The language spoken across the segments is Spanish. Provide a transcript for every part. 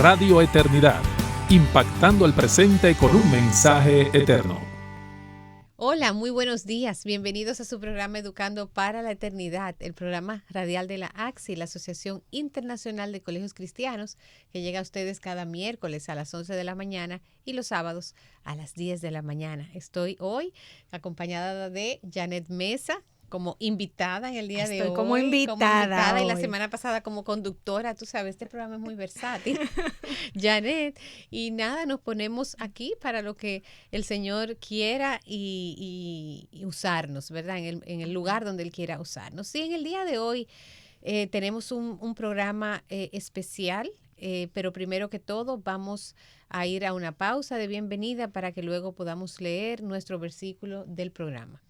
Radio Eternidad, impactando el presente con un mensaje eterno. Hola, muy buenos días. Bienvenidos a su programa Educando para la Eternidad, el programa radial de la ACSI, la Asociación Internacional de Colegios Cristianos, que llega a ustedes cada miércoles a las 11 de la mañana y los sábados a las 10 de la mañana. Estoy hoy acompañada de Janet Mesa, como invitada en el día de hoy. Estoy como invitada y la hoy. semana pasada como conductora. Tú sabes, este programa es muy versátil. Janet, y nada, nos ponemos aquí para lo que el Señor quiera y usarnos, ¿verdad? En el lugar donde Él quiera usarnos. Sí, en el día de hoy tenemos un programa especial, pero primero que todo vamos a ir a una pausa de bienvenida para que luego podamos leer nuestro versículo del programa.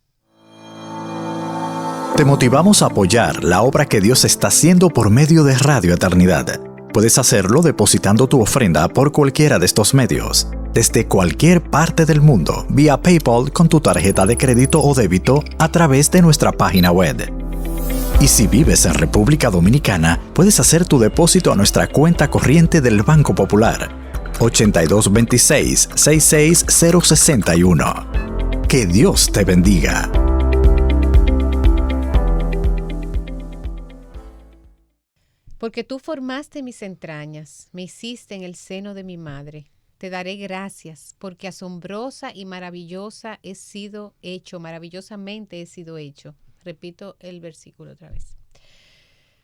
Te motivamos a apoyar la obra que Dios está haciendo por medio de Radio Eternidad. Puedes hacerlo depositando tu ofrenda por cualquiera de estos medios, desde cualquier parte del mundo, vía PayPal con tu tarjeta de crédito o débito a través de nuestra página web. Y si vives en República Dominicana, puedes hacer tu depósito a nuestra cuenta corriente del Banco Popular, 8226-66061. Que Dios te bendiga. Porque tú formaste mis entrañas, me hiciste en el seno de mi madre. Te daré gracias, porque asombrosa y maravillosa he sido hecho, maravillosamente he sido hecho. Repito el versículo otra vez.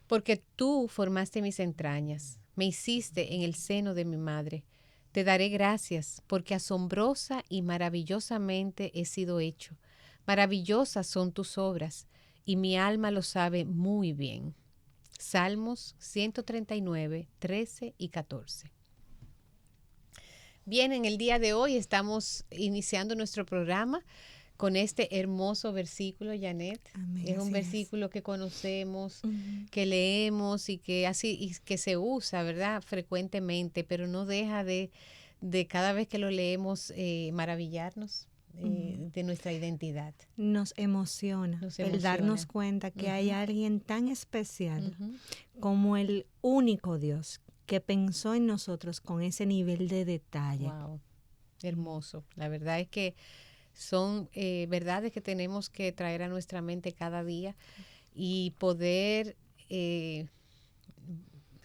Porque tú formaste mis entrañas, me hiciste en el seno de mi madre. Te daré gracias, porque asombrosa y maravillosamente he sido hecho. Maravillosas son tus obras, y mi alma lo sabe muy bien. Salmos 139, 13 y 14. Bien, en el día de hoy estamos iniciando nuestro programa con este hermoso versículo, Janet. Amén, es un versículo que conocemos, que leemos y que se usa, ¿verdad? Frecuentemente, pero no deja de cada vez que lo leemos maravillarnos. De nuestra identidad. Nos emociona el darnos cuenta que hay alguien tan especial como el único Dios que pensó en nosotros con ese nivel de detalle. Wow, hermoso. La verdad es que son verdades que tenemos que traer a nuestra mente cada día y poder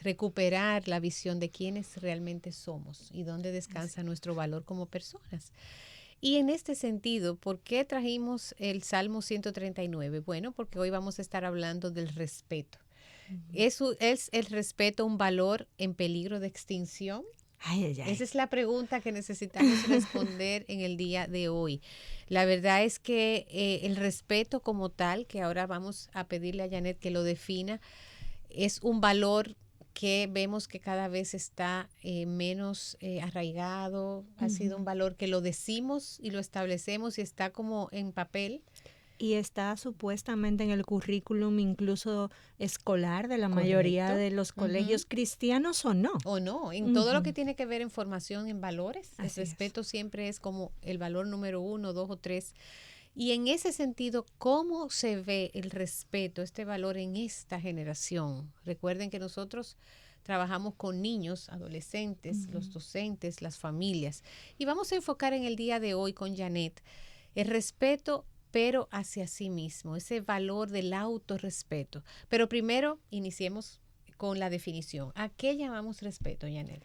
recuperar la visión de quiénes realmente somos y dónde descansa nuestro valor como personas. Y en este sentido, ¿por qué trajimos el Salmo 139? Bueno, porque hoy vamos a estar hablando del respeto. ¿Es el respeto un valor en peligro de extinción? Esa es la pregunta que necesitamos responder en el día de hoy. La verdad es que el respeto como tal, que ahora vamos a pedirle a Janet que lo defina, es un valor que vemos que cada vez está menos arraigado. Ha sido un valor que lo decimos y lo establecemos y está como en papel. Y está supuestamente en el currículum incluso escolar de la mayoría de los colegios cristianos o no. O no, en todo lo que tiene que ver en formación, en valores. El respeto siempre es como el valor número 1, 2 o 3. Y en ese sentido, ¿cómo se ve el respeto, este valor en esta generación? Recuerden que nosotros trabajamos con niños, adolescentes, los docentes, las familias. Y vamos a enfocar en el día de hoy con Janet el respeto, pero hacia sí mismo, ese valor del autorrespeto. Pero primero, iniciemos con la definición. ¿A qué llamamos respeto, Janet?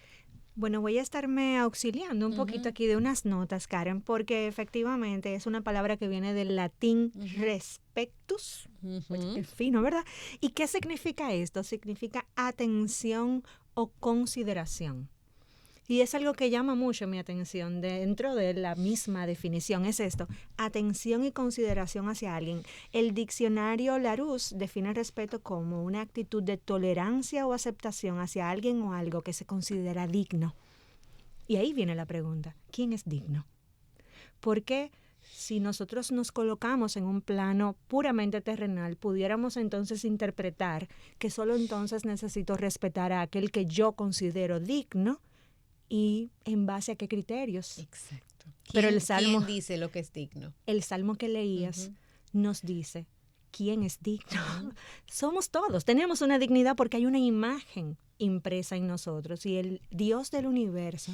Bueno, voy a estarme auxiliando un poquito aquí de unas notas, Karen, porque efectivamente es una palabra que viene del latín respectus, es fino, ¿verdad? ¿Y qué significa esto? Significa atención o consideración. Y es algo que llama mucho mi atención dentro de la misma definición. Es esto, atención y consideración hacia alguien. El diccionario Larousse define el respeto como una actitud de tolerancia o aceptación hacia alguien o algo que se considera digno. Y ahí viene la pregunta, ¿quién es digno? Porque si nosotros nos colocamos en un plano puramente terrenal, pudiéramos entonces interpretar que solo entonces necesito respetar a aquel que yo considero digno. ¿Y en base a qué criterios? Exacto. Pero el Salmo, ¿quién dice lo que es digno? El Salmo que leías nos dice quién es digno. Somos todos, tenemos una dignidad porque hay una imagen impresa en nosotros y el Dios del universo,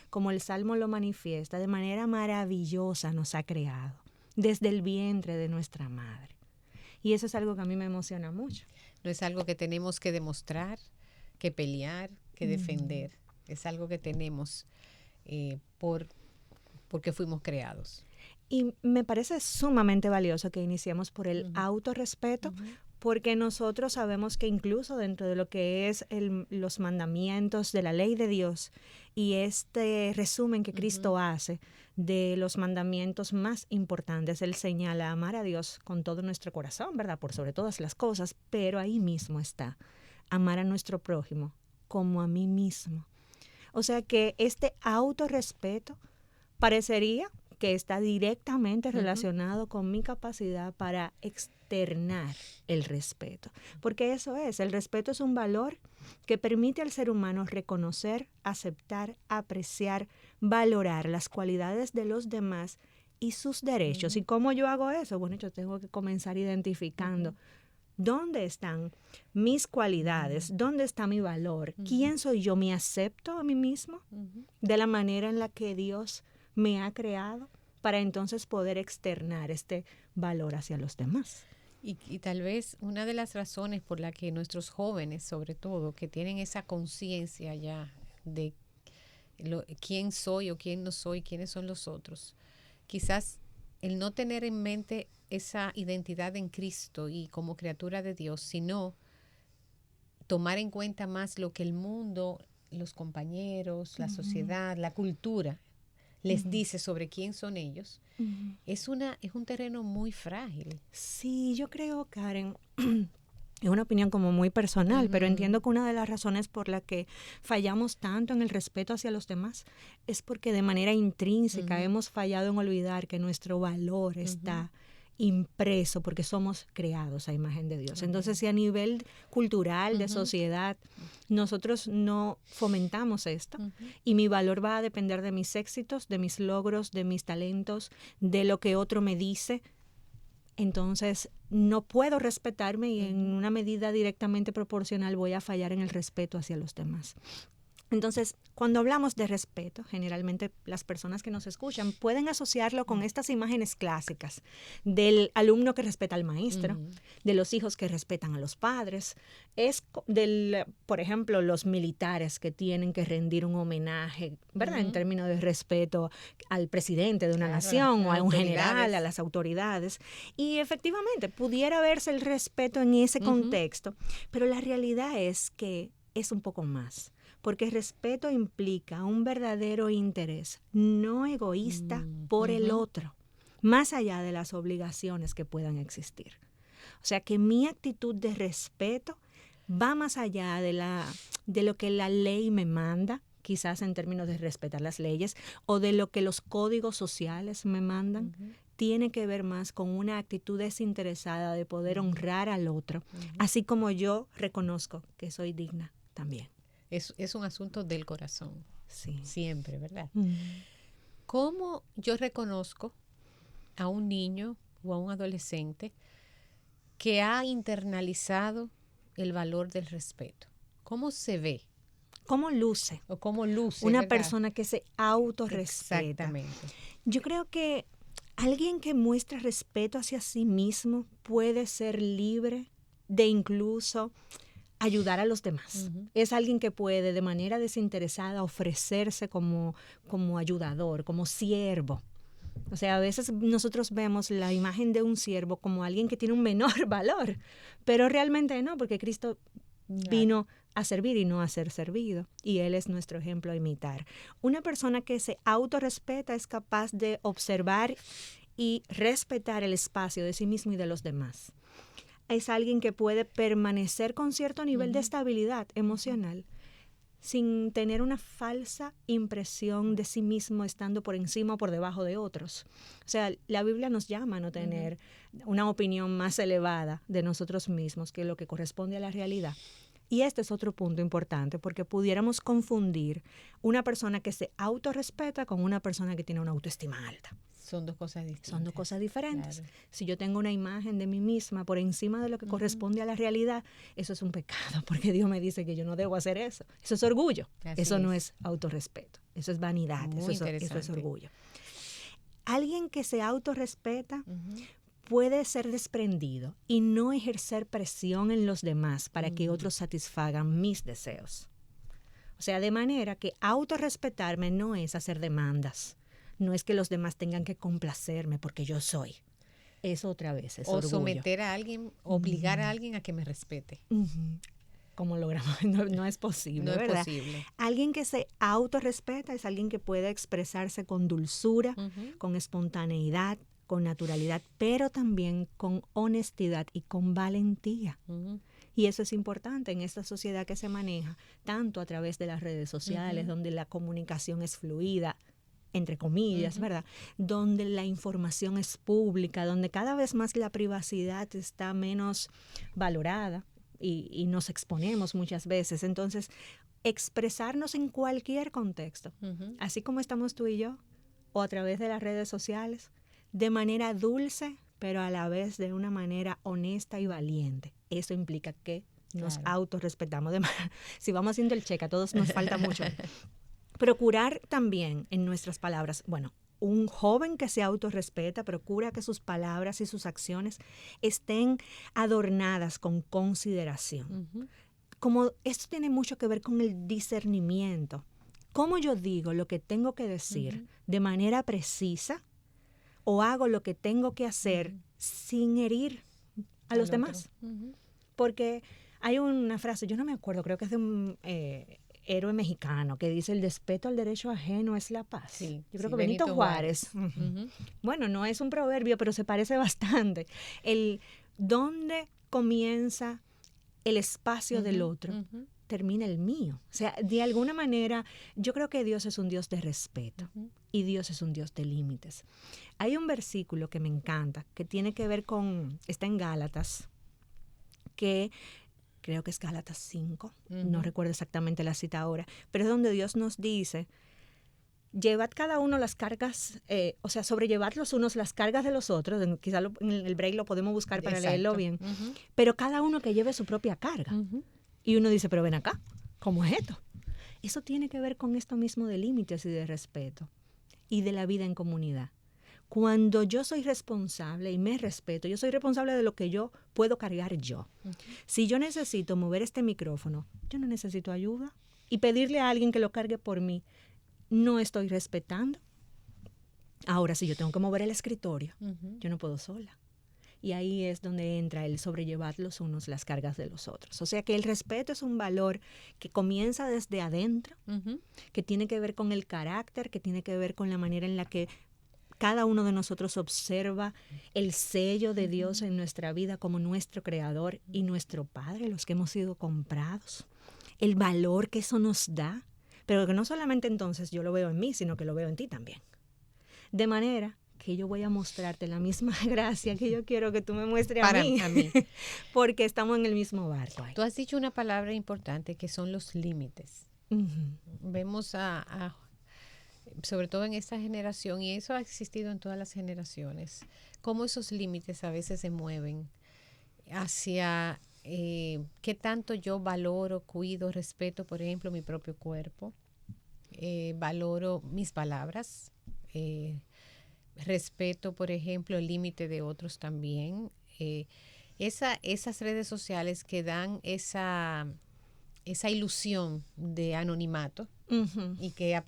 como el Salmo lo manifiesta, de manera maravillosa nos ha creado, desde el vientre de nuestra madre. Y eso es algo que a mí me emociona mucho. No es algo que tenemos que demostrar, que pelear, que defender. Es algo que tenemos porque fuimos creados. Y me parece sumamente valioso que iniciemos por el autorrespeto, porque nosotros sabemos que incluso dentro de lo que es los mandamientos de la ley de Dios y este resumen que Cristo hace de los mandamientos más importantes, Él señala amar a Dios con todo nuestro corazón, ¿verdad? Por sobre todas las cosas, pero ahí mismo está amar a nuestro prójimo como a mí mismo. O sea que este autorrespeto parecería que está directamente relacionado con mi capacidad para externar el respeto. Porque eso es, el respeto es un valor que permite al ser humano reconocer, aceptar, apreciar, valorar las cualidades de los demás y sus derechos. ¿Y cómo yo hago eso? Bueno, yo tengo que comenzar identificando dónde están mis cualidades, dónde está mi valor, quién soy yo, me acepto a mí mismo de la manera en la que Dios me ha creado para entonces poder externar este valor hacia los demás. Y tal vez una de las razones por la que nuestros jóvenes, sobre todo, que tienen esa conciencia ya de quién soy o quién no soy, quiénes son los otros, quizás el no tener en mente esa identidad en Cristo y como criatura de Dios, sino tomar en cuenta más lo que el mundo, los compañeros, la sociedad, la cultura les dice sobre quién son ellos, es un terreno muy frágil. Sí, yo creo, Karen, es una opinión como muy personal, pero entiendo que una de las razones por la que fallamos tanto en el respeto hacia los demás es porque de manera intrínseca hemos fallado en olvidar que nuestro valor está impreso porque somos creados a imagen de Dios. Entonces, si a nivel cultural, de sociedad, nosotros no fomentamos esto y mi valor va a depender de mis éxitos, de mis logros, de mis talentos, de lo que otro me dice, entonces no puedo respetarme y en una medida directamente proporcional voy a fallar en el respeto hacia los demás. Entonces, cuando hablamos de respeto, generalmente las personas que nos escuchan pueden asociarlo con estas imágenes clásicas del alumno que respeta al maestro, de los hijos que respetan a los padres, por ejemplo, los militares que tienen que rendir un homenaje, ¿verdad? En términos de respeto al presidente de una nación o a un general, a las autoridades. Y efectivamente, pudiera verse el respeto en ese contexto, pero la realidad es que es un poco más. Porque respeto implica un verdadero interés, no egoísta, por el otro, más allá de las obligaciones que puedan existir. O sea que mi actitud de respeto va más allá de lo que la ley me manda, quizás en términos de respetar las leyes, o de lo que los códigos sociales me mandan. Tiene que ver más con una actitud desinteresada de poder honrar al otro, así como yo reconozco que soy digna también. Es un asunto del corazón, sí. Siempre, ¿verdad? ¿Cómo yo reconozco a un niño o a un adolescente que ha internalizado el valor del respeto? ¿Cómo se ve? ¿Cómo luce? ¿O cómo luce? Una ¿verdad? persona que se autorrespeta. Exactamente. Yo creo que alguien que muestra respeto hacia sí mismo puede ser libre de incluso ayudar a los demás. Es alguien que puede de manera desinteresada ofrecerse como ayudador, como siervo. O sea, a veces nosotros vemos la imagen de un siervo como alguien que tiene un menor valor, pero realmente no, porque Cristo vino a servir y no a ser servido, y Él es nuestro ejemplo a imitar. Una persona que se autorrespeta es capaz de observar y respetar el espacio de sí mismo y de los demás. Es alguien que puede permanecer con cierto nivel de estabilidad emocional sin tener una falsa impresión de sí mismo estando por encima o por debajo de otros. O sea, la Biblia nos llama a no tener una opinión más elevada de nosotros mismos que lo que corresponde a la realidad. Y este es otro punto importante porque pudiéramos confundir una persona que se autorrespeta con una persona que tiene una autoestima alta. Son dos cosas distintas. Son dos cosas diferentes. Claro. Si yo tengo una imagen de mí misma por encima de lo que corresponde a la realidad, eso es un pecado, porque Dios me dice que yo no debo hacer eso. Eso es orgullo. Así eso no es. es autorrespeto. Eso es vanidad. Muy Eso es interesante. orgullo. Alguien que se autorrespeta Ujú. puede ser desprendido y no ejercer presión en los demás para que otros satisfagan mis deseos. O sea, de manera que autorrespetarme no es hacer demandas, no es que los demás tengan que complacerme porque yo soy. Eso otra vez es O orgullo. someter a alguien, obligar a alguien a que me respete. Ujú. ¿Cómo logramos? No es posible, No es ¿verdad? posible. Alguien que se autorrespeta es alguien que puede expresarse con dulzura, Ujú. con espontaneidad, con naturalidad, pero también con honestidad y con valentía. Ujú. Y eso es importante en esta sociedad que se maneja tanto a través de las redes sociales, donde la comunicación es fluida, entre comillas, ¿verdad? Donde la información es pública, donde cada vez más la privacidad está menos valorada y nos exponemos muchas veces. Entonces, expresarnos en cualquier contexto, Ujú. así como estamos tú y yo, o a través de las redes sociales, de manera dulce, pero a la vez de una manera honesta y valiente. Eso implica que nos Claro. autorrespetamos. Si vamos haciendo el check, a todos nos falta mucho. Procurar también en nuestras palabras, bueno, un joven que se autorrespeta procura que sus palabras y sus acciones estén adornadas con consideración. Ujú. Como esto tiene mucho que ver con el discernimiento. ¿Cómo yo digo lo que tengo que decir de manera precisa o hago lo que tengo que hacer sin herir a los Al demás? otro. Ujú. Porque hay una frase, yo no me acuerdo, creo que es de un héroe mexicano que dice: el respeto al derecho ajeno es la paz. Sí, Yo creo sí, que Benito Juárez. Ujú. Bueno, no es un proverbio, pero se parece bastante. ¿Dónde comienza el espacio del otro? Ujú. Termina el mío. O sea, de alguna manera, yo creo que Dios es un Dios de respeto y Dios es un Dios de límites. Hay un versículo que me encanta, que tiene que ver está en Gálatas, que creo que es Gálatas 5, no recuerdo exactamente la cita ahora, pero es donde Dios nos dice: llevad cada uno las cargas, o sea, sobrellevad los unos las cargas de los otros. Quizá en el break lo podemos buscar para Exacto. leerlo bien, Ujú. pero cada uno que lleve su propia carga. Ujú. Y uno dice: pero ven acá, ¿cómo es esto? Eso tiene que ver con esto mismo de límites y de respeto y de la vida en comunidad. Cuando yo soy responsable y me respeto, yo soy responsable de lo que yo puedo cargar yo. Si yo necesito mover este micrófono, yo no necesito ayuda. Y pedirle a alguien que lo cargue por mí, no estoy respetando. Ahora, si yo tengo que mover el escritorio, yo no puedo sola. Y ahí es donde entra el sobrellevar los unos las cargas de los otros. O sea que el respeto es un valor que comienza desde adentro, Ujú. que tiene que ver con el carácter, que tiene que ver con la manera en la que cada uno de nosotros observa el sello de Dios en nuestra vida como nuestro creador y nuestro Padre, los que hemos sido comprados. El valor que eso nos da, pero que no solamente entonces yo lo veo en mí, sino que lo veo en ti también. De manera que yo voy a mostrarte la misma gracia que yo quiero que tú me muestres a mí. Porque estamos en el mismo barco ahí. Tú has dicho una palabra importante que son los límites. Vemos sobre todo en esta generación, y eso ha existido en todas las generaciones, cómo esos límites a veces se mueven hacia qué tanto yo valoro, cuido, respeto, por ejemplo, mi propio cuerpo, valoro mis palabras, respeto, por ejemplo, el límite de otros también. Esas redes sociales que dan esa ilusión de anonimato, y que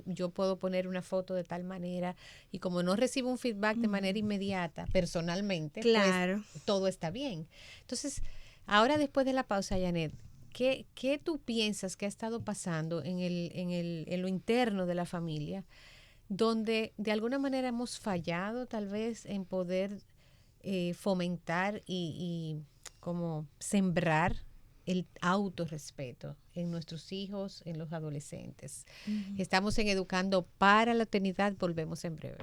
yo puedo poner una foto de tal manera y como no recibo un feedback de manera inmediata, personalmente, claro, pues todo está bien. Entonces, ahora después de la pausa, Janet, ¿qué tú piensas que ha estado pasando en lo interno de la familia, donde de alguna manera hemos fallado tal vez en poder fomentar y como sembrar el autorrespeto en nuestros hijos, en los adolescentes? Estamos en Educando para la Eternidad. Volvemos en breve.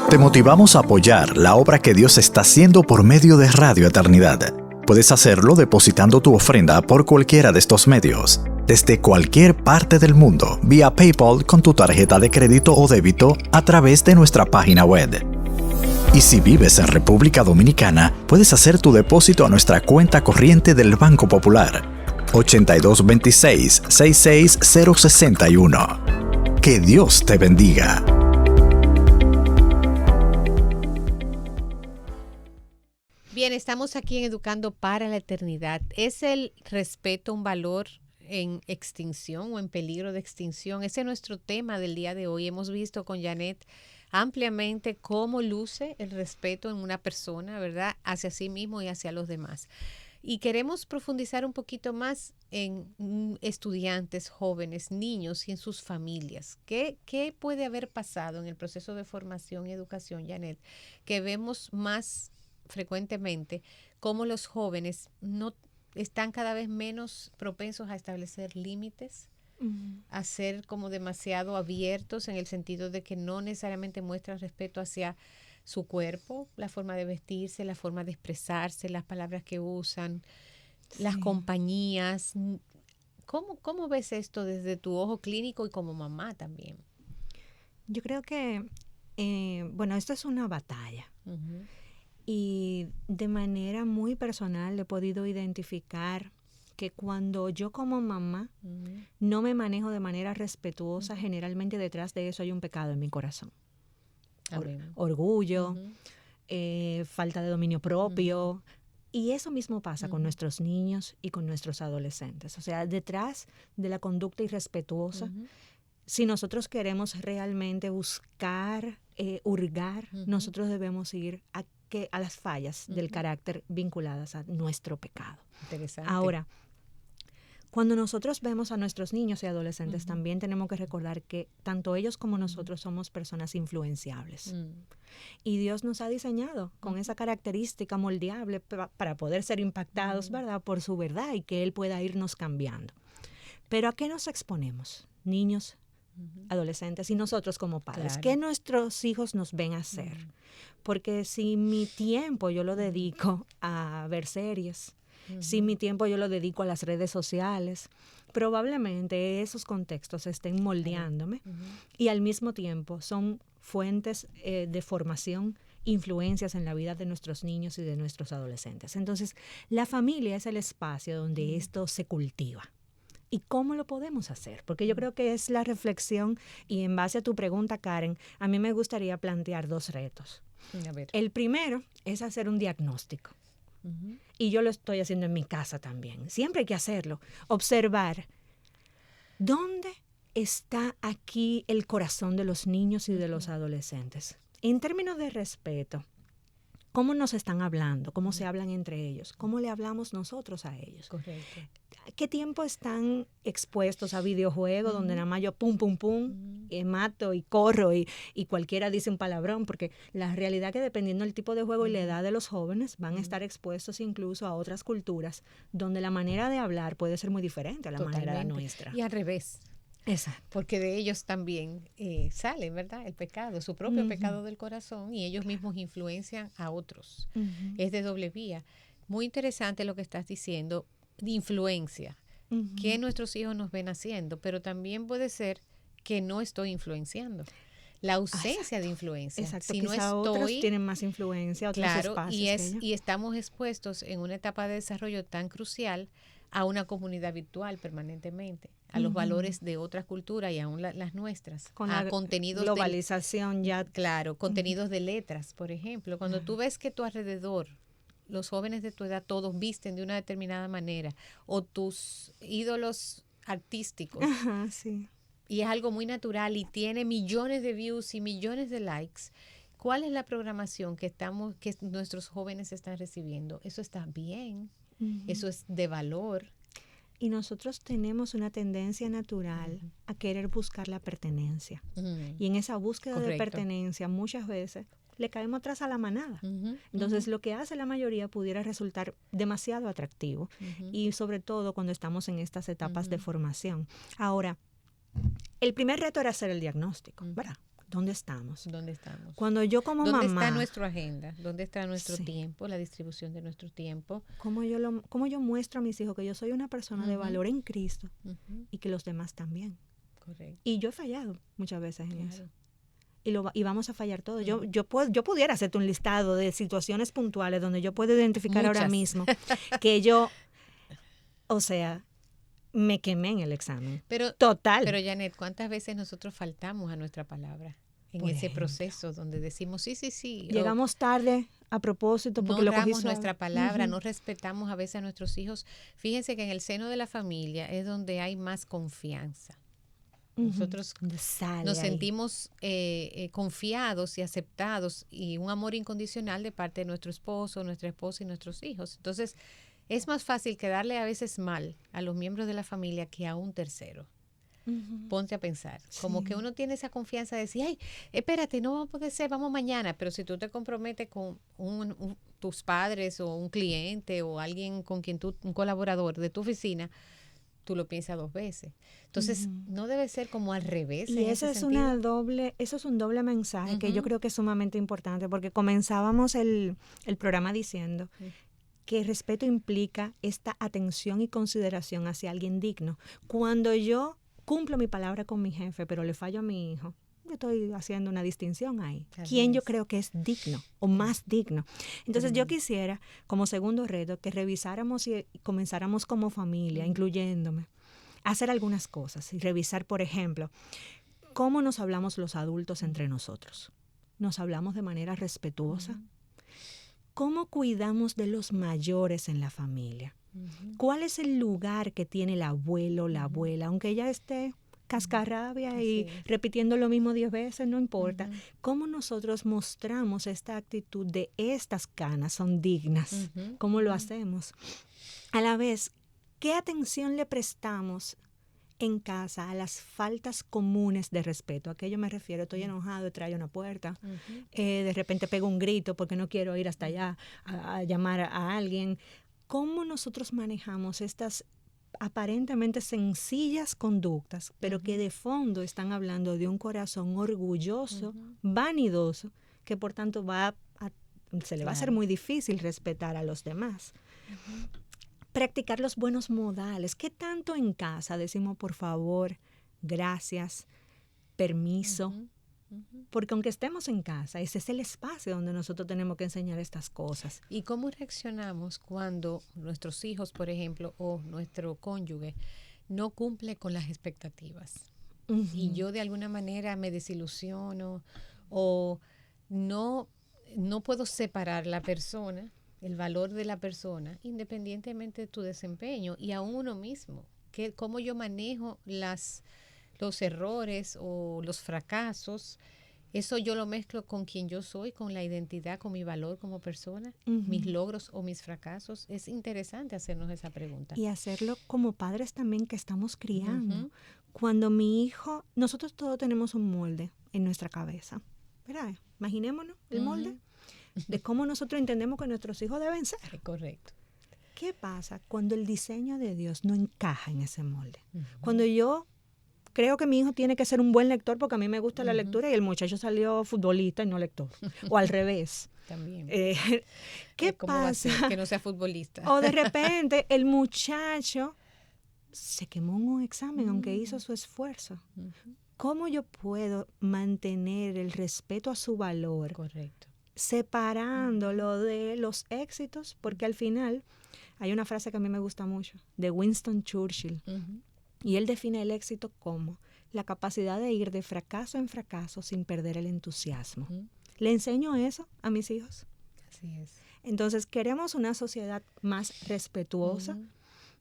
Te motivamos a apoyar la obra que Dios está haciendo por medio de Radio Eternidad. Puedes hacerlo depositando tu ofrenda por cualquiera de estos medios, desde cualquier parte del mundo, vía PayPal con tu tarjeta de crédito o débito a través de nuestra página web. Y si vives en República Dominicana, puedes hacer tu depósito a nuestra cuenta corriente del Banco Popular, 8226-66061. Que Dios te bendiga. Bien, estamos aquí en Educando para la Eternidad. ¿Es el respeto un valor en extinción o en peligro de extinción? Ese es nuestro tema del día de hoy. Hemos visto con Janet ampliamente cómo luce el respeto en una persona, ¿verdad? Hacia sí mismo y hacia los demás. Y queremos profundizar un poquito más en estudiantes, jóvenes, niños y en sus familias. ¿Qué puede haber pasado en el proceso de formación y educación, Janet, que vemos más frecuentemente cómo los jóvenes no están cada vez menos propensos a establecer límites, a ser como demasiado abiertos en el sentido de que no necesariamente muestran respeto hacia su cuerpo, la forma de vestirse, la forma de expresarse, las palabras que usan, las compañías? ¿Cómo ves esto desde tu ojo clínico y como mamá también? Yo creo que, esto es una batalla. Uh-huh. Y de manera muy personal he podido identificar que cuando yo como mamá no me manejo de manera respetuosa, generalmente detrás de eso hay un pecado en mi corazón. Orgullo, falta de dominio propio. Y eso mismo pasa con nuestros niños y con nuestros adolescentes. O sea, detrás de la conducta irrespetuosa, si nosotros queremos realmente buscar, hurgar, nosotros debemos ir a las fallas del carácter vinculadas a nuestro pecado. Interesante. Ahora, cuando nosotros vemos a nuestros niños y adolescentes, también tenemos que recordar que tanto ellos como nosotros somos personas influenciables. Y Dios nos ha diseñado con esa característica moldeable para poder ser impactados, ¿verdad?, por su verdad y que Él pueda irnos cambiando. Pero ¿a qué nos exponemos, niños, adolescentes y nosotros como padres? Claro. ¿Qué nuestros hijos nos ven hacer? Porque si mi tiempo yo lo dedico a ver series, si mi tiempo yo lo dedico a las redes sociales, probablemente esos contextos estén moldeándome y al mismo tiempo son fuentes de formación, influencias en la vida de nuestros niños y de nuestros adolescentes. Entonces, la familia es el espacio donde esto se cultiva. ¿Y cómo lo podemos hacer? Porque yo creo que es la reflexión y en base a tu pregunta, Karen, a mí me gustaría plantear 2 retos. A ver. El primero es hacer un diagnóstico. Y yo lo estoy haciendo en mi casa también. Siempre hay que hacerlo. Observar dónde está aquí el corazón de los niños y de los adolescentes. En términos de respeto, ¿cómo nos están hablando? ¿Cómo se hablan entre ellos? ¿Cómo le hablamos nosotros a ellos? Correcto. ¿Qué tiempo están expuestos a videojuegos donde nada más yo pum, pum, pum, mato y corro y cualquiera dice un palabrón? Porque la realidad es que dependiendo del tipo de juego y la edad de los jóvenes van a estar expuestos incluso a otras culturas donde la manera de hablar puede ser muy diferente a la manera de nuestra. Y al revés. Exacto. Porque de ellos también sale, ¿verdad?, el pecado, su propio pecado del corazón, y ellos mismos influencian a otros. Es de doble vía. Muy interesante lo que estás diciendo, de influencia, que nuestros hijos nos ven haciendo, pero también puede ser que no estoy influenciando. La ausencia de influencia. Exacto, si quizá no estoy, otros tienen más influencia, otros espacios. Y estamos expuestos en una etapa de desarrollo tan crucial a una comunidad virtual permanentemente, a los valores de otras culturas y aún las nuestras, con a la contenidos globalización ya. Claro, contenidos de letras, por ejemplo. Cuando tú ves que tu alrededor, los jóvenes de tu edad, todos visten de una determinada manera, o tus ídolos artísticos, sí. Y es algo muy natural y tiene millones de views y millones de likes, ¿cuál es la programación que nuestros jóvenes están recibiendo? Eso está bien, eso es de valor. Y nosotros tenemos una tendencia natural a querer buscar la pertenencia. Y en esa búsqueda de pertenencia muchas veces le caemos atrás a la manada. Entonces lo que hace la mayoría pudiera resultar demasiado atractivo y sobre todo cuando estamos en estas etapas de formación. Ahora, el primer reto era hacer el diagnóstico, ¿verdad? ¿dónde estamos? ¿Dónde estamos? Cuando yo como ¿Dónde mamá... está nuestra agenda? ¿Dónde está nuestro Sí. tiempo? La distribución de nuestro tiempo. ¿Cómo yo muestro a mis hijos que yo soy una persona de valor en Cristo y que los demás también? Correcto. Y yo he fallado muchas veces en eso. Claro. Y vamos a fallar todos. Yo pudiera hacerte un listado de situaciones puntuales donde yo puedo identificar ahora Muchas. mismo que yo, o sea, me quemé en el examen. Total. Pero Janet, ¿cuántas veces nosotros faltamos a nuestra palabra en Por ese ejemplo. proceso donde decimos sí? Llegamos tarde a propósito No porque lo cogí honramos suave. nuestra palabra, no respetamos a veces a nuestros hijos. Fíjense que en el seno de la familia es donde hay más confianza. Nosotros Sale nos ahí. sentimos confiados y aceptados y un amor incondicional de parte de nuestro esposo, nuestra esposa y nuestros hijos. Entonces, es más fácil quedarle a veces mal a los miembros de la familia que a un tercero. Ponte a pensar. Como Sí. que uno tiene esa confianza de decir, ay, espérate, no va a poder ser, vamos mañana. Pero si tú te comprometes con tus padres o un cliente o alguien con quien un colaborador de tu oficina, tú lo piensas 2 veces. Entonces, no debe ser como al revés. Y en eso ese es sentido. eso es un doble mensaje que yo creo que es sumamente importante porque comenzábamos el programa diciendo que el respeto implica esta atención y consideración hacia alguien digno. Cuando yo cumplo mi palabra con mi jefe, pero le fallo a mi hijo, yo estoy haciendo una distinción ahí. Así ¿Quién yo es. creo que es digno o más digno? Entonces yo quisiera, como segundo reto, que revisáramos y comenzáramos como familia, incluyéndome, a hacer algunas cosas y revisar, por ejemplo, cómo nos hablamos los adultos entre nosotros. ¿Nos hablamos de manera respetuosa? ¿Cómo cuidamos de los mayores en la familia? ¿Cuál es el lugar que tiene el abuelo, la abuela? Aunque ella esté cascarrabia y repitiendo lo mismo 10 veces, no importa. ¿Cómo nosotros mostramos esta actitud de estas canas son dignas? ¿Cómo lo hacemos? A la vez, ¿qué atención le prestamos en casa a las faltas comunes de respeto? ¿A qué yo me refiero? Estoy enojado, traigo una puerta, de repente pego un grito porque no quiero ir hasta allá a llamar a alguien. ¿Cómo nosotros manejamos estas aparentemente sencillas conductas, pero que de fondo están hablando de un corazón orgulloso, vanidoso, que por tanto se le va a hacer muy difícil respetar a los demás? Practicar los buenos modales. ¿Qué tanto en casa decimos por favor, gracias, permiso? Porque aunque estemos en casa, ese es el espacio donde nosotros tenemos que enseñar estas cosas. ¿Y cómo reaccionamos cuando nuestros hijos, por ejemplo, o nuestro cónyuge no cumple con las expectativas? Y yo de alguna manera me desilusiono o no puedo separar la persona, el valor de la persona, independientemente de tu desempeño y aún uno mismo. ¿Cómo yo manejo los errores o los fracasos? Eso yo lo mezclo con quien yo soy, con la identidad, con mi valor como persona, mis logros o mis fracasos. Es interesante hacernos esa pregunta. Y hacerlo como padres también que estamos criando. Cuando mi hijo, nosotros todos tenemos un molde en nuestra cabeza, ¿verdad? Imaginémonos el molde de cómo nosotros entendemos que nuestros hijos deben ser. Correcto. ¿Qué pasa cuando el diseño de Dios no encaja en ese molde? Cuando yo creo que mi hijo tiene que ser un buen lector porque a mí me gusta la lectura y el muchacho salió futbolista y no lector. O al revés. También. ¿Qué ¿Cómo va a pasa? ser que no sea futbolista? O de repente el muchacho se quemó en un examen aunque hizo su esfuerzo. ¿Cómo yo puedo mantener el respeto a su valor? Correcto. Separándolo de los éxitos, porque al final hay una frase que a mí me gusta mucho, de Winston Churchill, y él define el éxito como la capacidad de ir de fracaso en fracaso sin perder el entusiasmo. ¿Le enseño eso a mis hijos? Así es. Entonces, queremos una sociedad más respetuosa,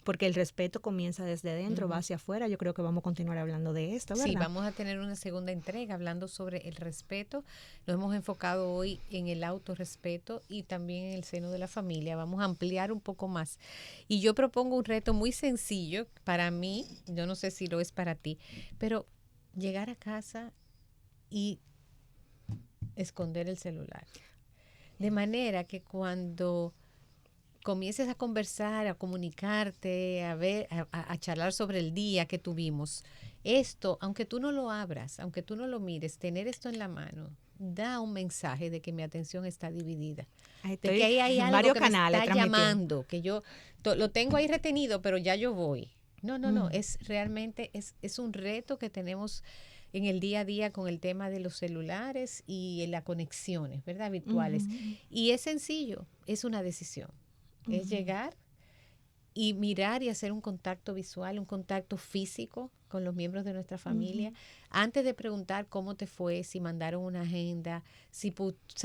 porque el respeto comienza desde dentro, va hacia afuera. Yo creo que vamos a continuar hablando de esto, ¿verdad? Sí, vamos a tener una segunda entrega hablando sobre el respeto. Nos hemos enfocado hoy en el autorrespeto y también en el seno de la familia. Vamos a ampliar un poco más. Y yo propongo un reto muy sencillo para mí, yo no sé si lo es para ti, pero llegar a casa y esconder el celular. De manera que cuando comiences a conversar, a comunicarte, a charlar sobre el día que tuvimos. Esto, aunque tú no lo abras, aunque tú no lo mires, tener esto en la mano da un mensaje de que mi atención está dividida. De que ahí hay algo que me está llamando, que yo lo tengo ahí retenido, pero ya yo voy. No, es realmente, es un reto que tenemos en el día a día con el tema de los celulares y las conexiones, ¿verdad? Virtuales. Y es sencillo, es una decisión. Es llegar y mirar y hacer un contacto visual, un contacto físico con los miembros de nuestra familia, antes de preguntar cómo te fue, si mandaron una agenda, si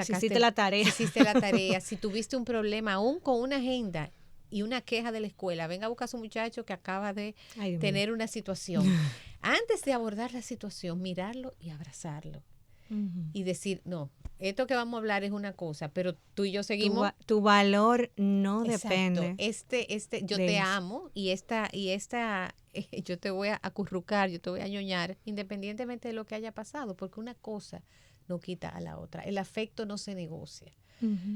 hiciste la tarea, si tuviste un problema, aún con una agenda y una queja de la escuela, venga a buscar a su muchacho que acaba de tener una situación. Antes de abordar la situación, mirarlo y abrazarlo. Y decir, no, esto que vamos a hablar es una cosa, pero tú y yo seguimos. Tu valor no Exacto. depende. Yo te amo y esta yo te voy a acurrucar, yo te voy a ñoñar, independientemente de lo que haya pasado, porque una cosa no quita a la otra. El afecto no se negocia.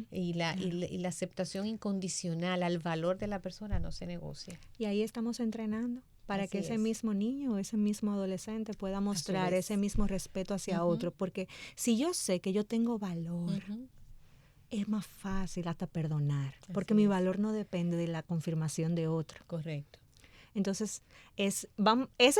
Y la aceptación incondicional al valor de la persona no se negocia. Y ahí estamos entrenando para que ese mismo niño o ese mismo adolescente pueda mostrar ese mismo respeto hacia otro. Porque si yo sé que yo tengo valor, es más fácil hasta perdonar. Porque mi valor no depende de la confirmación de otro. Correcto. Entonces, ese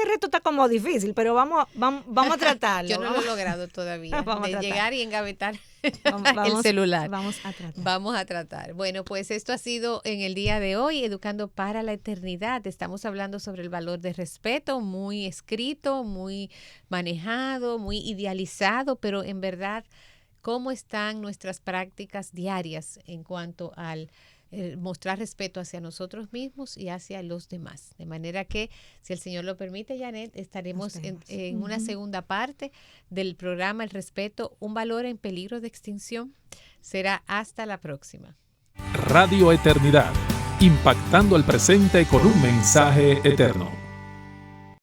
reto está como difícil, pero vamos a tratarlo. Yo no lo he logrado todavía, de llegar y engavetar el celular. Vamos a tratar. Vamos a tratar. Bueno, pues esto ha sido en el día de hoy, Educando para la Eternidad. Estamos hablando sobre el valor de respeto, muy escrito, muy manejado, muy idealizado, pero en verdad, ¿cómo están nuestras prácticas diarias en cuanto al mostrar respeto hacia nosotros mismos y hacia los demás? De manera que, si el Señor lo permite, Janet, estaremos en una segunda parte del programa El Respeto, un valor en peligro de extinción. Será hasta la próxima. Radio Eternidad, impactando el presente con un mensaje eterno.